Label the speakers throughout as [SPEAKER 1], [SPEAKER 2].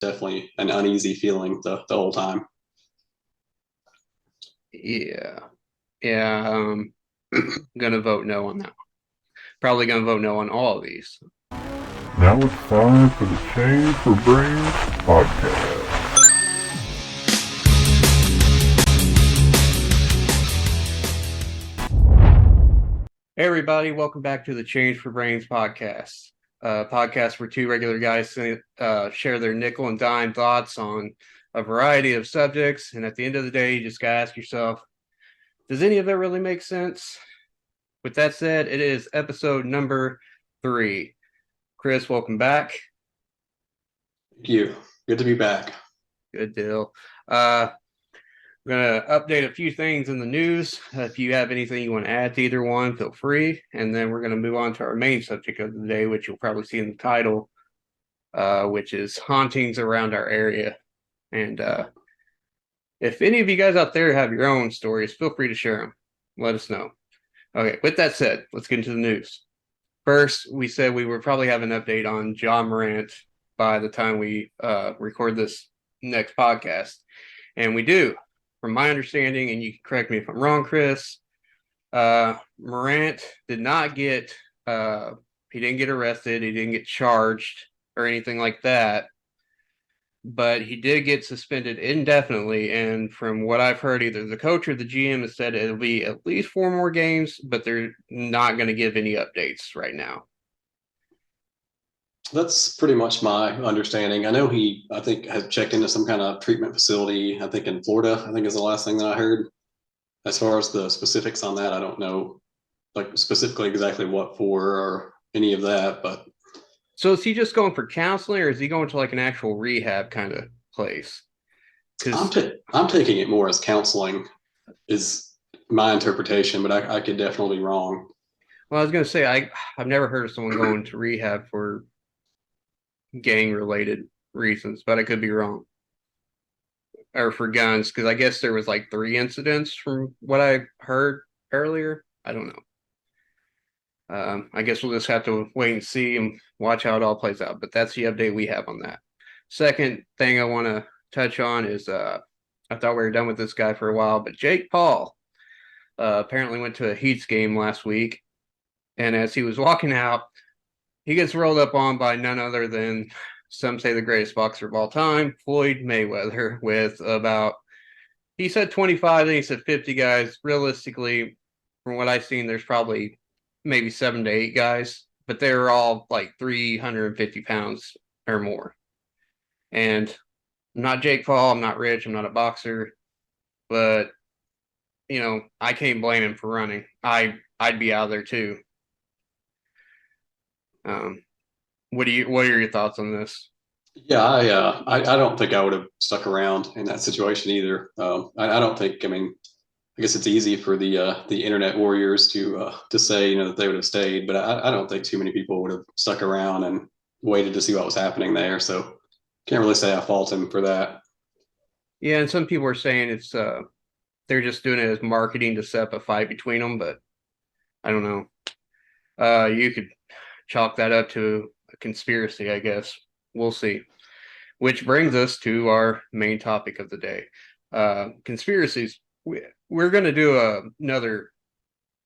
[SPEAKER 1] definitely an uneasy feeling the whole time.
[SPEAKER 2] Yeah. Yeah. Gonna vote no on that. Probably gonna vote no on all of these.
[SPEAKER 3] Now it's time for the Change for Brains podcast.
[SPEAKER 2] Hey everybody, welcome back to the Change for Brains podcast. Podcast where two regular guys share their nickel and dime thoughts on a variety of subjects, and at the end of the day, you just gotta ask yourself, does any of it really make sense? With that said, it is episode number 3. Chris, welcome back.
[SPEAKER 1] Thank you. Good to be back.
[SPEAKER 2] Good deal. We're going to update a few things in the news. If you have anything you want to add to either one, feel free. And then we're going to move on to our main subject of the day, which you'll probably see in the title, which is hauntings around our area. And if any of you guys out there have your own stories, feel free to share them. Let us know. Okay, with that said, let's get into the news. First, we said we would probably have an update on John Morant by the time we record this next podcast. And we do. From my understanding, and you can correct me if I'm wrong, Chris, Morant did not get, he didn't get arrested, he didn't get charged or anything like that, but he did get suspended indefinitely. And from what I've heard, either the coach or the GM has said it'll be at least 4 more games, but they're not going to give any updates right now.
[SPEAKER 1] That's pretty much my understanding. I know I think, has checked into some kind of treatment facility, I think in Florida, I think is the last thing that I heard. As far as the specifics on that, I don't know, like specifically exactly what for or any of that, but.
[SPEAKER 2] So is he just going for counseling, or is he going to like an actual rehab kind of place?
[SPEAKER 1] I'm taking it more as counseling is my interpretation, but I could definitely be wrong.
[SPEAKER 2] Well, I was going to say, I've never heard of someone going to rehab for gang related reasons, but I could be wrong. Or for guns, because I guess there was like 3 incidents from what I heard earlier. I don't know. I guess we'll just have to wait and see and watch how it all plays out. But that's the update we have on that. Second thing I want to touch on is I thought we were done with this guy for a while, but Jake Paul apparently went to a Heats game last week. And as he was walking out, he gets rolled up on by none other than, some say, the greatest boxer of all time, Floyd Mayweather, with about, he said 25, then he said 50 guys. Realistically, from what I've seen, there's probably maybe 7 to 8 guys, but they're all like 350 pounds or more. And I'm not Jake Paul, I'm not rich, I'm not a boxer, but I can't blame him for running. I'd be out there too. What are your thoughts on this?
[SPEAKER 1] Yeah, I don't think I would have stuck around in that situation either. I don't think. I mean, I guess it's easy for the internet warriors to say that they would have stayed, but I don't think too many people would have stuck around and waited to see what was happening there. So can't really say I fault him for that.
[SPEAKER 2] Yeah, and some people are saying it's they're just doing it as marketing to set up a fight between them, but I don't know. You could chalk that up to a conspiracy, I guess. We'll see. Which brings us to our main topic of the day. Conspiracies. We're going to do another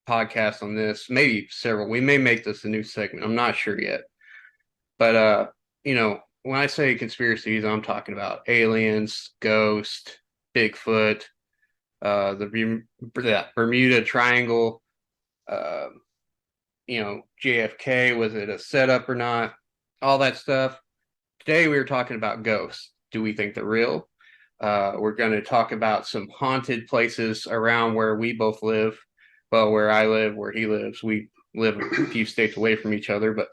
[SPEAKER 2] podcast on this, maybe several. We may make this a new segment. I'm not sure yet. But, when I say conspiracies, I'm talking about aliens, ghosts, Bigfoot, the Bermuda Triangle, JFK, was it a setup or not? All that stuff. Today we were talking about ghosts. Do we think they're real? We're going to talk about some haunted places around where we both live. Well, where I live, where he lives. We live a few states away from each other,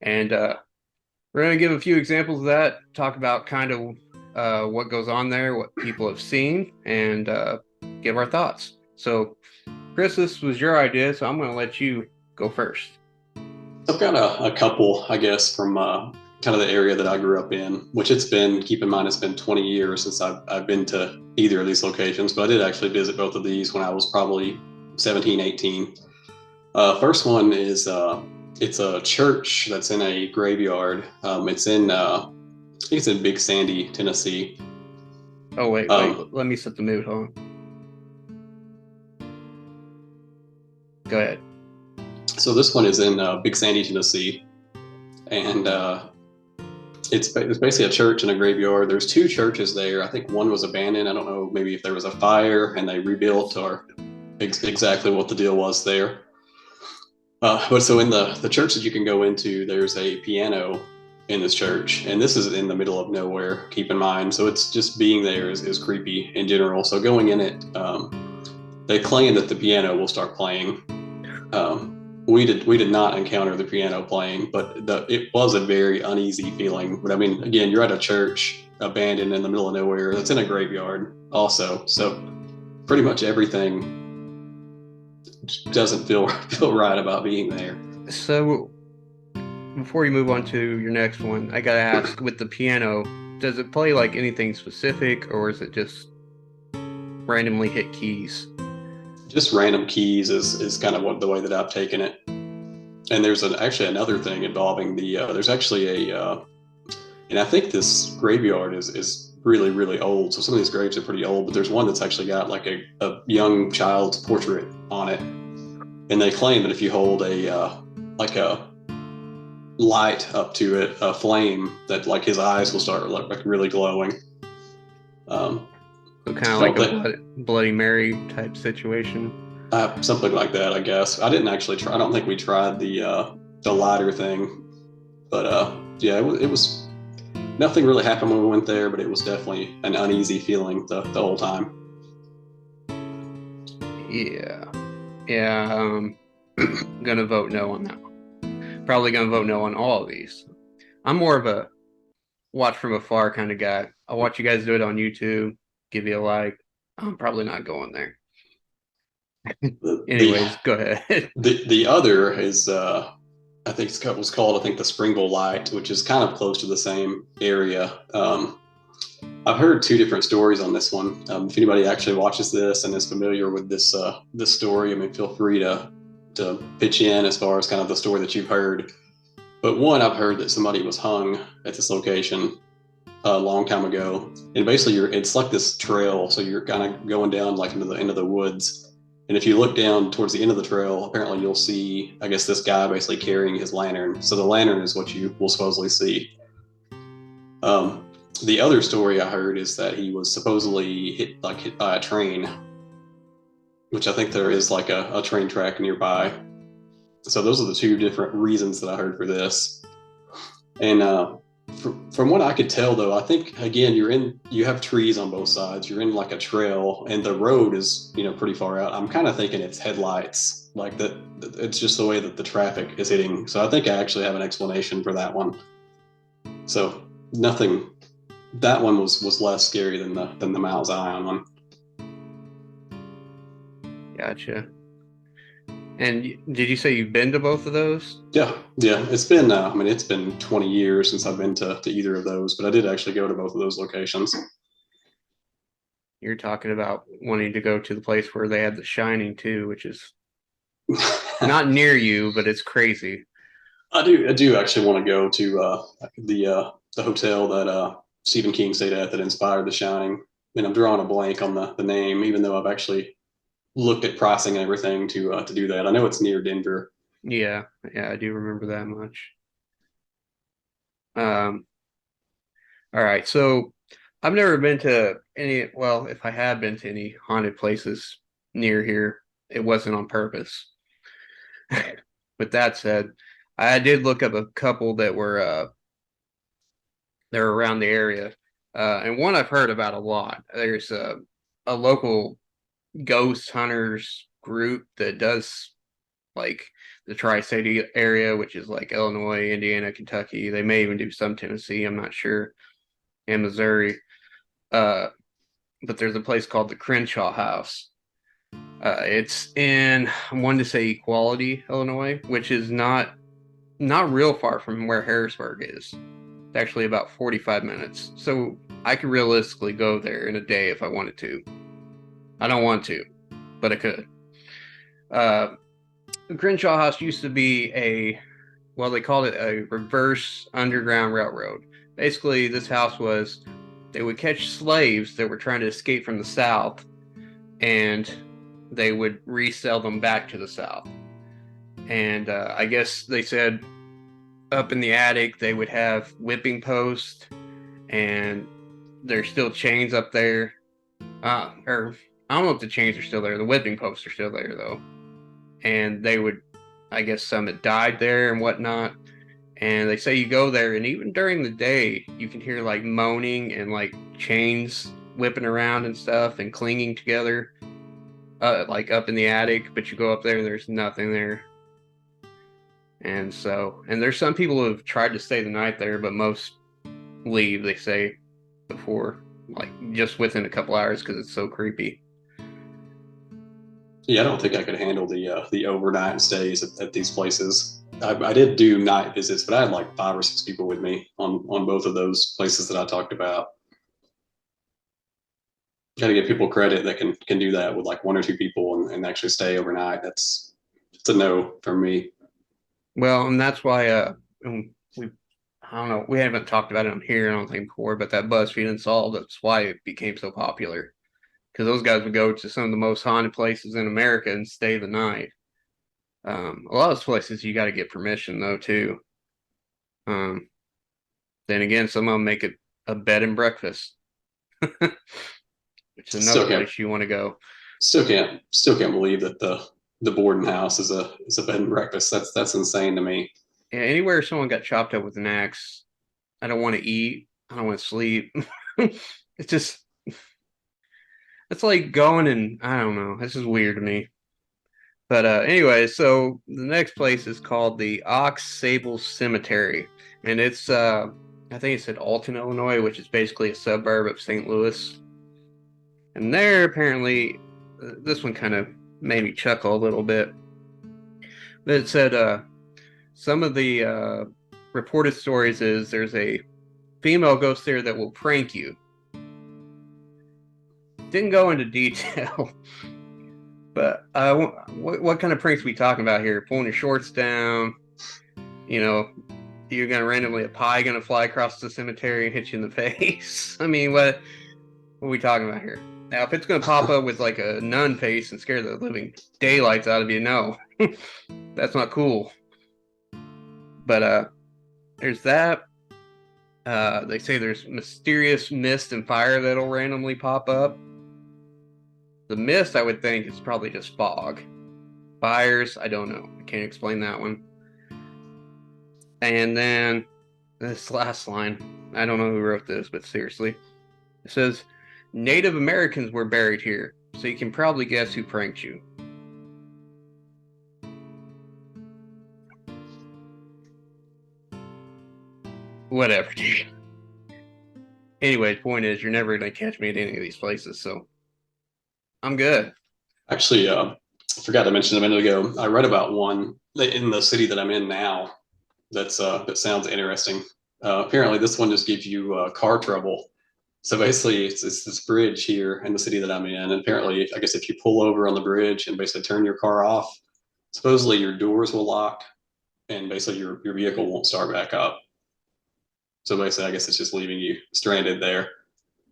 [SPEAKER 2] and we're going to give a few examples of that, talk about kind of what goes on there, what people have seen, and give our thoughts. So, Chris, this was your idea, so I'm going to let you go first.
[SPEAKER 1] I've got a couple, I guess, from kind of the area that I grew up in, which keep in mind, it's been 20 years since I've been to either of these locations, but I did actually visit both of these when I was probably 17, 18. First one is, it's a church that's in a graveyard. It's in think it's in Big Sandy, Tennessee.
[SPEAKER 2] Oh wait, let me set the mood. Hold on. Go ahead.
[SPEAKER 1] So this one is in Big Sandy, Tennessee, and it's basically a church and a graveyard. There's two churches there. I think one was abandoned. I don't know, maybe if there was a fire and they rebuilt, or exactly what the deal was there. But so in the church that you can go into, there's a piano in this church, and this is in the middle of nowhere. Keep in mind, so it's just being there is creepy in general. So going in it, they claim that the piano will start playing. We did not encounter the piano playing, but it was a very uneasy feeling. But I mean, again, you're at a church abandoned in the middle of nowhere. That's in a graveyard also, so pretty much everything doesn't feel right about being there.
[SPEAKER 2] So before you move on to your next one, I gotta ask, with the piano, does it play like anything specific, or is it just randomly hit keys?
[SPEAKER 1] Just random keys is kind of the way that I've taken it. And there's actually another thing involving there's actually and I think this graveyard is really, really old. So some of these graves are pretty old, but there's one that's actually got like a young child's portrait on it. And they claim that if you hold like a light up to it, a flame, that like his eyes will start like really glowing.
[SPEAKER 2] So kind of like a Bloody Mary type situation.
[SPEAKER 1] Something like that, I guess. I didn't actually try. I don't think we tried the lighter thing, but yeah, it was nothing really happened when we went there, but it was definitely an uneasy feeling the whole time.
[SPEAKER 2] Yeah, I'm gonna vote no on that one. Probably gonna vote no on all of these. I'm more of a watch from afar kind of guy. I'll watch you guys do it on YouTube, give you a like. I'm probably not going there. Anyways, go ahead.
[SPEAKER 1] The other is I think it was called the Springville Light, which is kind of close to the same area. I've heard two different stories on this one. If anybody actually watches this and is familiar with this story, I mean, feel free to pitch in as far as kind of the story that you've heard. But one, I've heard that somebody was hung at this location a long time ago, and basically it's like this trail, so you're kind of going down like into the end of the woods. And if you look down towards the end of the trail, apparently you'll see, I guess, this guy basically carrying his lantern. So the lantern is what you will supposedly see. The other story I heard is that he was supposedly hit by a train, which I think there is like a train track nearby. So those are the two different reasons that I heard for this. And from what I could tell, though, I think again you have trees on both sides. You're in like a trail, and the road is pretty far out. I'm kind of thinking it's headlights, like that. It's just the way that the traffic is hitting. So I think I actually have an explanation for that one. So nothing. That one was less scary than the Miles Ion one.
[SPEAKER 2] Gotcha. And did you say you've been to both of those?
[SPEAKER 1] Yeah. It's been it's been 20 years since I've been to either of those, but I did actually go to both of those locations.
[SPEAKER 2] You're talking about wanting to go to the place where they had The Shining too, which is not near you, but it's crazy.
[SPEAKER 1] I do actually want to go to the hotel that Stephen King stayed at that inspired The Shining. And I'm drawing a blank on the name, even though I've actually looked at pricing and everything to do that. I know it's near Denver.
[SPEAKER 2] Yeah, I do remember that much. All right, so I've never been to any. Well, if I have been to any haunted places near here, it wasn't on purpose. With that said, I did look up a couple that were they're around the area, and one I've heard about a lot. There's a local ghost hunters group that does like the Tri-State area, which is like Illinois, Indiana, Kentucky. They may even do some Tennessee, I'm not sure, and Missouri. But there's a place called the Crenshaw House. It's in, I wanted to say Equality, Illinois, which is not real far from where Harrisburg is. It's actually about 45 minutes. So I could realistically go there in a day if I wanted to. I don't want to, but I could. The Crenshaw House used to be they called it a reverse underground railroad. basically this house was, they would catch slaves that were trying to escape from the South, and they would resell them back to the South. And I guess they said up in the attic they would have whipping posts, and there's still chains up there. Or I don't know if the chains are still there. The whipping posts are still there though. And they would, I guess some had died there and whatnot. And they say you go there, and even during the day, you can hear like moaning and like chains whipping around and stuff and clinging together, like up in the attic. But you go up there, and there's nothing there. And so, and there's some people who have tried to stay the night there, but most leave, they say, before, like just within a couple hours, because it's so creepy.
[SPEAKER 1] Yeah, I don't think I could handle the overnight stays at these places. I did do night visits, but I had like 5 or 6 people with me on both of those places that I talked about. Got to give people credit that can do that with like 1 or 2 people and actually stay overnight. It's a no for me.
[SPEAKER 2] Well, and that's why we, I don't know, we haven't talked about it on here, I don't think, before, but that BuzzFeed Unsolved, that's why it became so popular. Because those guys would go to some of the most haunted places in America and stay the night. A lot of those places you got to get permission though too. Um, then again, some of them make it a bed and breakfast, which is another place you want to go.
[SPEAKER 1] Still can't believe that the boarding house is a bed and breakfast. That's insane to me.
[SPEAKER 2] Yeah, anywhere someone got chopped up with an axe, I don't want to eat. I don't want to sleep. It's just, it's like going, and I don't know. This is weird to me. But anyway, so the next place is called the Sable Cemetery, and it's I think it's in Alton, Illinois, which is basically a suburb of St. Louis. And there, apparently, this one kind of made me chuckle a little bit. But it said some of the reported stories is there's a female ghost there that will prank you. Didn't go into detail. But what kind of pranks are we talking about here? Pulling your shorts down, you're gonna randomly, a pie gonna fly across the cemetery and hit you in the face. I mean, what are we talking about here? Now, if it's gonna pop up with like a nun face and scare the living daylights out of you, no, that's not cool. But there's that. They say there's mysterious mist and fire that'll randomly pop up. The mist, I would think, is probably just fog. Fires, I don't know. I can't explain that one. And then this last line, I don't know who wrote this, but seriously. It says, Native Americans were buried here, so you can probably guess who pranked you. Whatever, dude. Anyway, the point is, you're never going to catch me at any of these places, so I'm good.
[SPEAKER 1] Actually, I forgot to mention a minute ago, I read about one in the city that I'm in now that sounds interesting. Apparently, this one just gives you car trouble. So basically, it's this bridge here in the city that I'm in. And apparently, I guess if you pull over on the bridge and basically turn your car off, supposedly your doors will lock and basically your vehicle won't start back up. So basically, I guess it's just leaving you stranded there.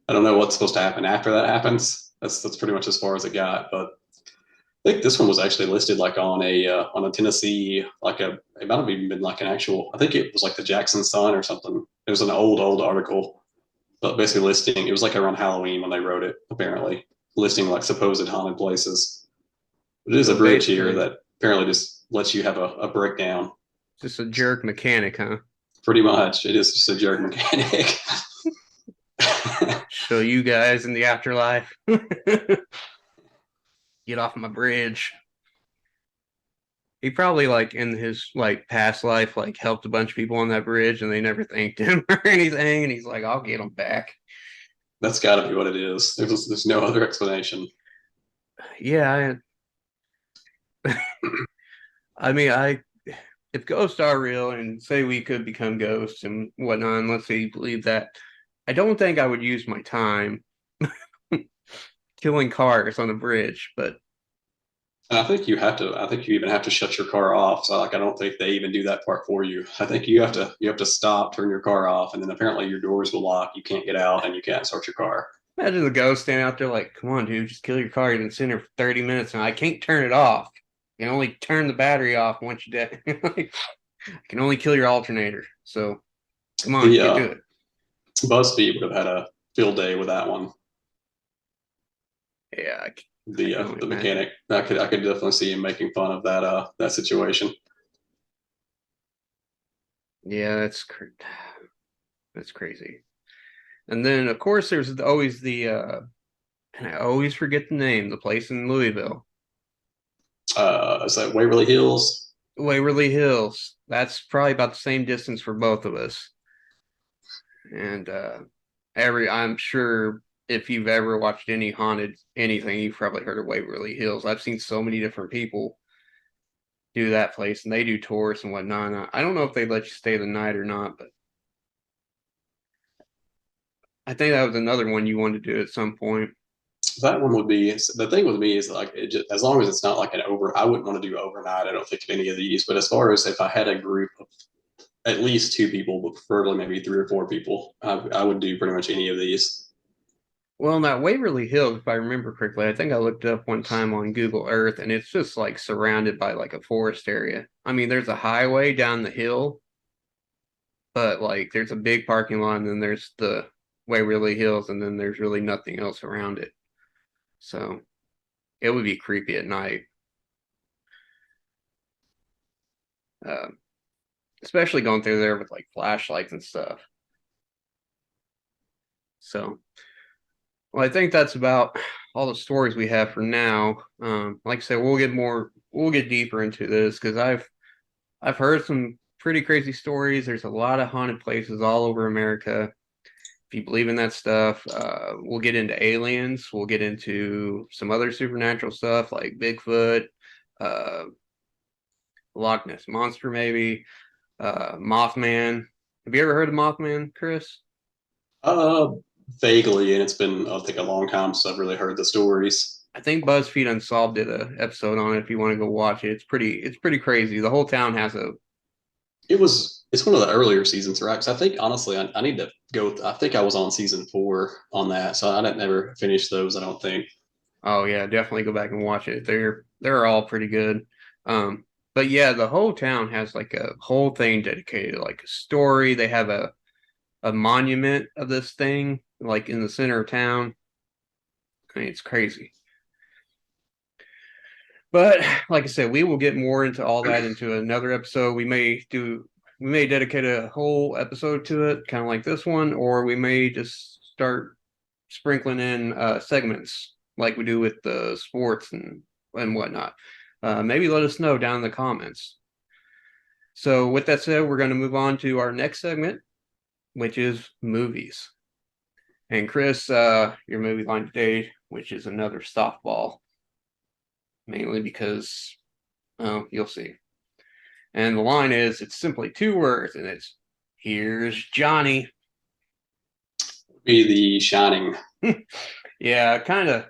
[SPEAKER 1] I don't know what's supposed to happen after that happens. That's pretty much as far as it got. But I think this one was actually listed like on a Tennessee, it might have even been like an actual, I think it was like the Jackson Sun or something. It was an old article, but basically listing, it was like around Halloween when they wrote it, apparently, listing like supposed haunted places. It is a bridge here that apparently just lets you have a breakdown.
[SPEAKER 2] Just a jerk mechanic, huh?
[SPEAKER 1] Pretty much. It is just a jerk mechanic.
[SPEAKER 2] Show you guys in the afterlife. Get off my bridge. He probably, like, in his like past life, like helped a bunch of people on that bridge and they never thanked him or anything, and he's like, I'll get them back.
[SPEAKER 1] That's got to be what it is. There's no other explanation.
[SPEAKER 2] Yeah, I mean, if ghosts are real and say we could become ghosts and whatnot, and let's say you believe that, I don't think I would use my time killing cars on a bridge, but
[SPEAKER 1] And I think you have to. I think you even have to shut your car off. So like, I don't think they even do that part for you. I think you have to stop, turn your car off, and then apparently your doors will lock. You can't get out, and you can't start your car.
[SPEAKER 2] Imagine the ghost standing out there like, "Come on, dude, just kill your car. You've been sitting there for 30 minutes, and I can't turn it off. You can only turn the battery off once you're dead. I can only kill your alternator. So come on,
[SPEAKER 1] The
[SPEAKER 2] get to it."
[SPEAKER 1] BuzzFeed would have had a field day with that one.
[SPEAKER 2] Yeah,
[SPEAKER 1] The mechanic. I could definitely see him making fun of that situation.
[SPEAKER 2] yeah, that's crazy. And then of course there's always the and I always forget the name, the place in Louisville.
[SPEAKER 1] Is that Waverly Hills?
[SPEAKER 2] Waverly Hills. That's probably about the same distance for both of us. And I'm sure if you've ever watched any haunted anything, you've probably heard of Waverly Hills. I've seen so many different people do that place, and they do tours and whatnot. And I don't know if they let you stay the night or not, but I think that was another one you wanted to do at some point.
[SPEAKER 1] That one would be the thing with me is like it just, as long as it's not like an over. I wouldn't want to do overnight. I don't think of any of these. But as far as if I had a group of at least two people, but preferably maybe three or four people, I would do pretty much any of these.
[SPEAKER 2] Well, now Waverly Hills, if I remember correctly, I think I looked it up one time on Google Earth, and it's just like surrounded by like a forest area. I mean, there's a highway down the hill, but like there's a big parking lot, and then there's the Waverly Hills, and then there's really nothing else around it. So it would be creepy at night, uh, especially going through there with like flashlights and stuff. So, well, I think that's about all the stories we have for now. Like I said, we'll get deeper into this because I've heard some pretty crazy stories. There's a lot of haunted places all over America. If you believe in that stuff, we'll get into aliens. We'll get into some other supernatural stuff like Bigfoot, uh, Loch Ness Monster, maybe, Mothman. Have you ever heard of Mothman, Chris?
[SPEAKER 1] Uh, Vaguely, and it's been I think a long time since I've really heard the stories.
[SPEAKER 2] I think BuzzFeed Unsolved did a episode on it. If you want to go watch it, it's pretty crazy. The whole town has a.
[SPEAKER 1] It's one of the earlier seasons, right? Because I think honestly, I need to go. I think I was on season 4 on that, so I didn't never finish those. I don't think.
[SPEAKER 2] Oh yeah, definitely go back and watch it. They're all pretty good. But yeah, the whole town has like a whole thing dedicated, like a story. They have a monument of this thing, like in the center of town. I mean, it's crazy. But like I said, we will get more into all that into another episode. We may dedicate a whole episode to it, kind of like this one, or we may just start sprinkling in segments like we do with the sports and whatnot. Maybe let us know down in the comments. So with that said, we're going to move on to our next segment, which is movies. And Chris, your movie line today, which is another softball, mainly because, oh, you'll see. And the line is, it's simply 2 words, and it's, "Here's Johnny."
[SPEAKER 1] Be The Shining.
[SPEAKER 2] Yeah, kind of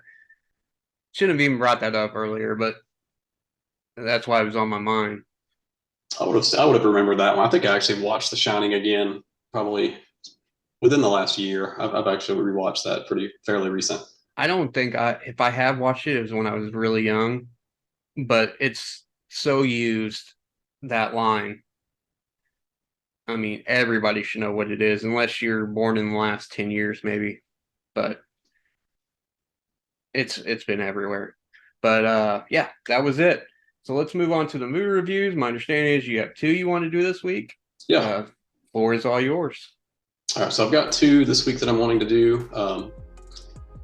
[SPEAKER 2] shouldn't have even brought that up earlier, but that's why it was on my mind.
[SPEAKER 1] I would have remembered that one. I think I actually watched The Shining again probably within the last year. I've actually rewatched that fairly recent.
[SPEAKER 2] I don't think if I have watched it, it was when I was really young, but it's so used, that line. I mean, everybody should know what it is, unless you're born in the last 10 years, maybe. But it's been everywhere. But yeah, that was it. So let's move on to the movie reviews. My understanding is you have 2 you want to do this week.
[SPEAKER 1] Yeah.
[SPEAKER 2] Floor is all yours.
[SPEAKER 1] All right, so I've got 2 this week that I'm wanting to do. I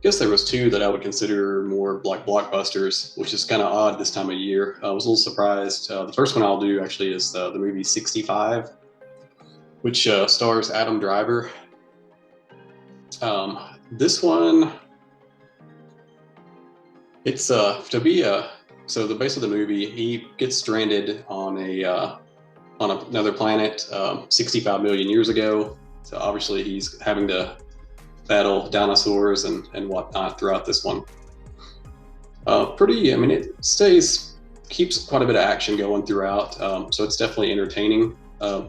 [SPEAKER 1] guess there was 2 that I would consider more like blockbusters, which is kind of odd this time of year. I was a little surprised. The first one I'll do actually is the movie 65, which stars Adam Driver. This one, it's to be a so the base of the movie, he gets stranded on another planet 65 million years ago. So obviously he's having to battle dinosaurs and whatnot throughout this one. Pretty. I mean, keeps quite a bit of action going throughout, so it's definitely entertaining.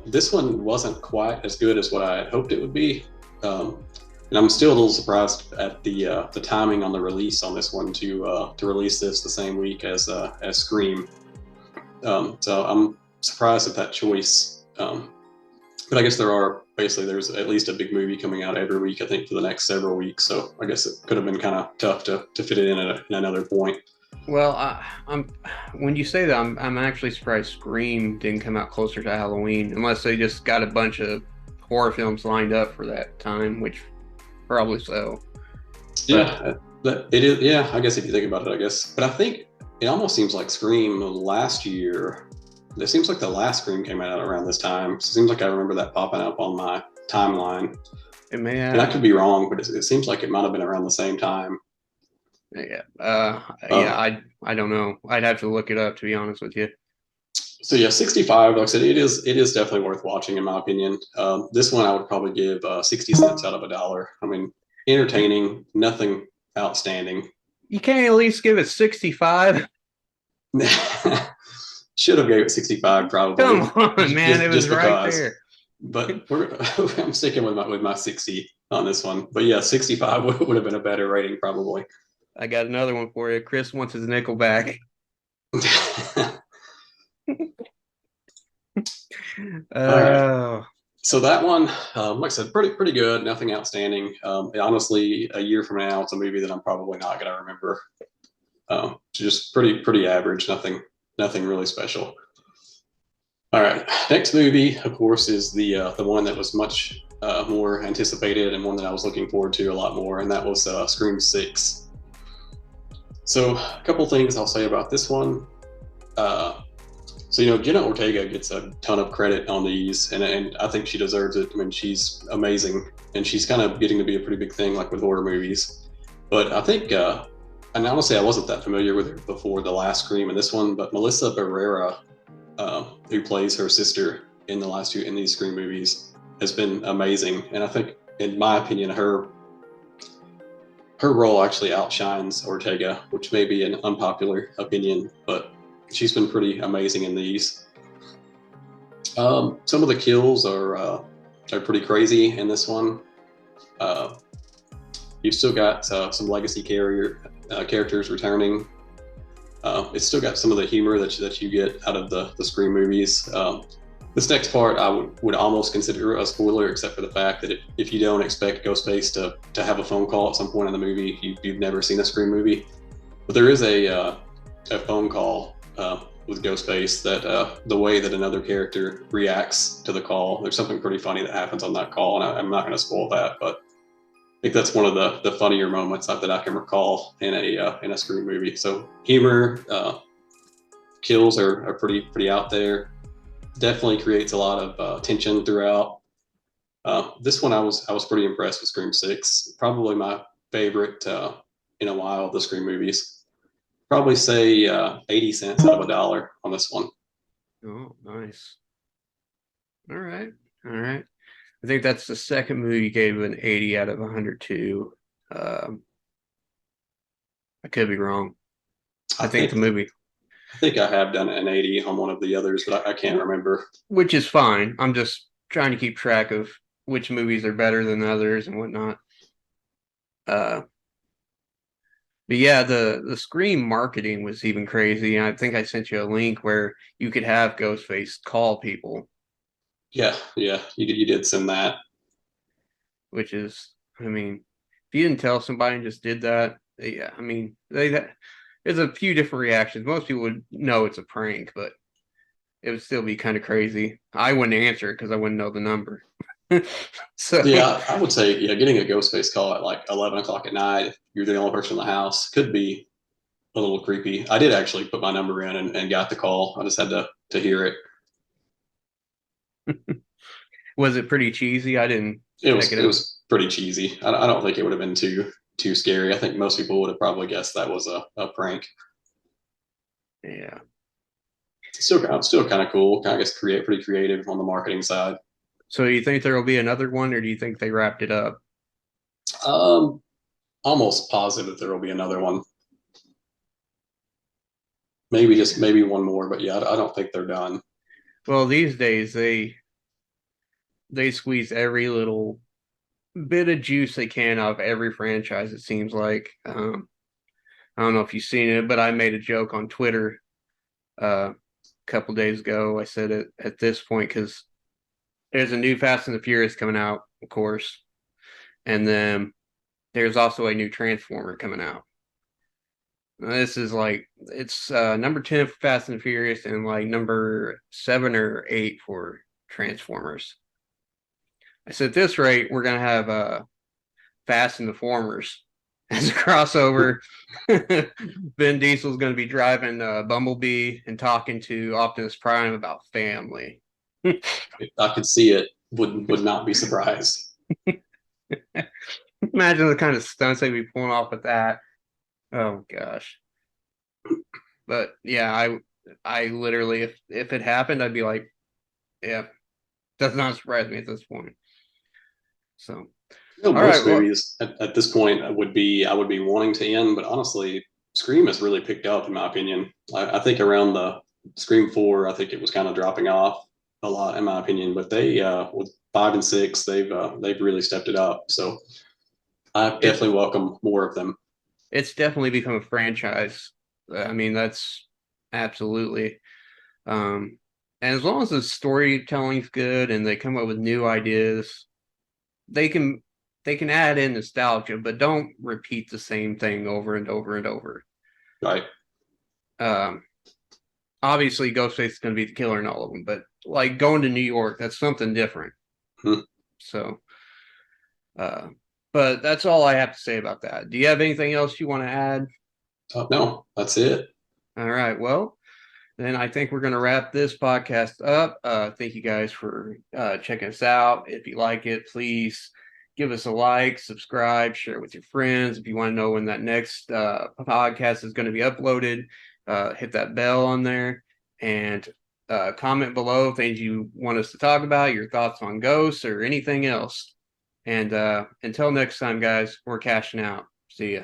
[SPEAKER 1] This one wasn't quite as good as what I had hoped it would be, and I'm still a little surprised at the timing on the release on this one to release this the same week as Scream. So I'm surprised at that choice. But I guess there's at least a big movie coming out every week, I think, for the next several weeks. So I guess it could have been kind of tough to fit it in at another point.
[SPEAKER 2] Well, I'm when you say that, I'm actually surprised Scream didn't come out closer to Halloween, unless they just got a bunch of horror films lined up for that time, which probably so.
[SPEAKER 1] Yeah, it is. Yeah, I guess if you think about it, I guess. But I think it almost seems like Scream last year. It seems like the last Scream came out around this time. It seems like I remember that popping up on my timeline.
[SPEAKER 2] It may
[SPEAKER 1] And I
[SPEAKER 2] have.
[SPEAKER 1] could be wrong, but it seems like it might have been around the same time.
[SPEAKER 2] Yeah.
[SPEAKER 1] Um,
[SPEAKER 2] I don't know. I'd have to look it up, to be honest with you.
[SPEAKER 1] so yeah, 65. Like I said, it is definitely worth watching in my opinion. This one I would probably give 60 cents out of a dollar. I mean, entertaining, nothing outstanding.
[SPEAKER 2] You can't at least give it 65.
[SPEAKER 1] Should have gave it 65 probably.
[SPEAKER 2] Come on, man. It was
[SPEAKER 1] just
[SPEAKER 2] right
[SPEAKER 1] because.
[SPEAKER 2] there.
[SPEAKER 1] But I'm sticking with my 60 on this one. But yeah, 65 would have been a better rating probably.
[SPEAKER 2] I got another one for you. Chris wants his nickel back.
[SPEAKER 1] All right.
[SPEAKER 2] Oh,
[SPEAKER 1] So that one, like I said, pretty good. Nothing outstanding. Honestly, a year from now, it's a movie that I'm probably not going to remember. Just pretty average. Nothing really special. All right. Next movie, of course, is the one that was much more anticipated and one that I was looking forward to a lot more, and that was Scream 6. So a couple things I'll say about this one. So Jenna Ortega gets a ton of credit on these, and I think she deserves it. I mean, she's amazing, and she's kind of getting to be a pretty big thing, like with horror movies. But I think, and honestly, I wasn't that familiar with her before the last Scream and this one, but Melissa Barrera, who plays her sister in the last two in these Scream movies, has been amazing, and I think, in my opinion, her role actually outshines Ortega, which may be an unpopular opinion, but she's been pretty amazing in these. Some of the kills are pretty crazy in this one. You've still got some legacy characters returning. It's still got some of the humor that you get out of the Scream movies. This next part I would almost consider a spoiler, except for the fact that if you don't expect Ghostface to have a phone call at some point in the movie, you've never seen a Scream movie. But there is a phone call with Ghostface that the way that another character reacts to the call, there's something pretty funny that happens on that call, and I'm not going to spoil that, but I think that's one of the funnier moments that I can recall in a Scream movie. So humor, kills are pretty out there. Definitely creates a lot of tension throughout. This one I was pretty impressed with Scream 6. Probably my favorite in a while of the Scream movies. Probably say 80 cents out of a dollar on this one.
[SPEAKER 2] oh, nice. All right. I think that's the second movie you gave an 80 out of 102. I could be wrong. I think the movie,
[SPEAKER 1] I think I have done an 80 on one of the others, but I can't remember.
[SPEAKER 2] which is fine. I'm just trying to keep track of which movies are better than others and whatnot. But yeah, the Scream marketing was even crazy. And I think I sent you a link where you could have Ghostface call people,
[SPEAKER 1] Yeah, you did send that.
[SPEAKER 2] which is, I mean, if you didn't tell somebody and just did that, yeah, I mean, there's a few different reactions. Most people would know it's a prank, but it would still be kind of crazy. I wouldn't answer it because I wouldn't know the number. So
[SPEAKER 1] Yeah, I would say getting a Ghostface call at like 11 o'clock at night, if you're the only person in the house, could be a little creepy. I did actually put my number in and got the call. I just had to hear it.
[SPEAKER 2] was it pretty cheesy? I didn't
[SPEAKER 1] It was pretty cheesy. I don't think it would have been too scary. I think most people would have probably guessed that was a prank.
[SPEAKER 2] Yeah.
[SPEAKER 1] Still kind of cool. I guess pretty creative on the marketing side.
[SPEAKER 2] So do you think there will be another one, or do you think they wrapped it up?
[SPEAKER 1] Almost positive there will be another one. maybe one more, but yeah, I don't think they're done.
[SPEAKER 2] Well, these days they squeeze every little bit of juice they can out of every franchise. It seems like. I don't know if you've seen it, but I made a joke on Twitter a couple days ago. I said it at this point because there's a new Fast and the Furious coming out, of course, and then there's also a new Transformer coming out. This is like it's number 10 for Fast and the Furious and like number 7 or 8 for Transformers. I said at this rate, we're gonna have Fast and the Formers as a crossover. Vin Diesel's going to be driving Bumblebee and talking to Optimus Prime about family.
[SPEAKER 1] I could see it. Would not be surprised.
[SPEAKER 2] Imagine the kind of stunts they'd be pulling off with that. Oh gosh. But yeah, I literally if it happened, I'd be like, yeah, does not surprise me at this point. So
[SPEAKER 1] Most movies at this point I would be wanting to end, but honestly, Scream has really picked up in my opinion. I think around the Scream 4, I think it was kind of dropping off a lot in my opinion, but they with 5 and 6, they've really stepped it up. So I definitely welcome more of them.
[SPEAKER 2] It's definitely become a franchise. I mean, that's absolutely. And as long as the storytelling's good and they come up with new ideas, they can add in nostalgia, but don't repeat the same thing over and over and over.
[SPEAKER 1] Right.
[SPEAKER 2] Obviously, Ghostface is going to be the killer in all of them, but like going to New York, that's something different. So, but that's all I have to say about that. Do you have anything else you want to add?
[SPEAKER 1] No, that's it.
[SPEAKER 2] All right. Well, then I think we're going to wrap this podcast up. Thank you guys for checking us out. If you like it, please give us a like, subscribe, share it with your friends. If you want to know when that next podcast is going to be uploaded, hit that bell on there and comment below things you want us to talk about, your thoughts on ghosts or anything else. And until next time, guys, we're cashing out. See ya.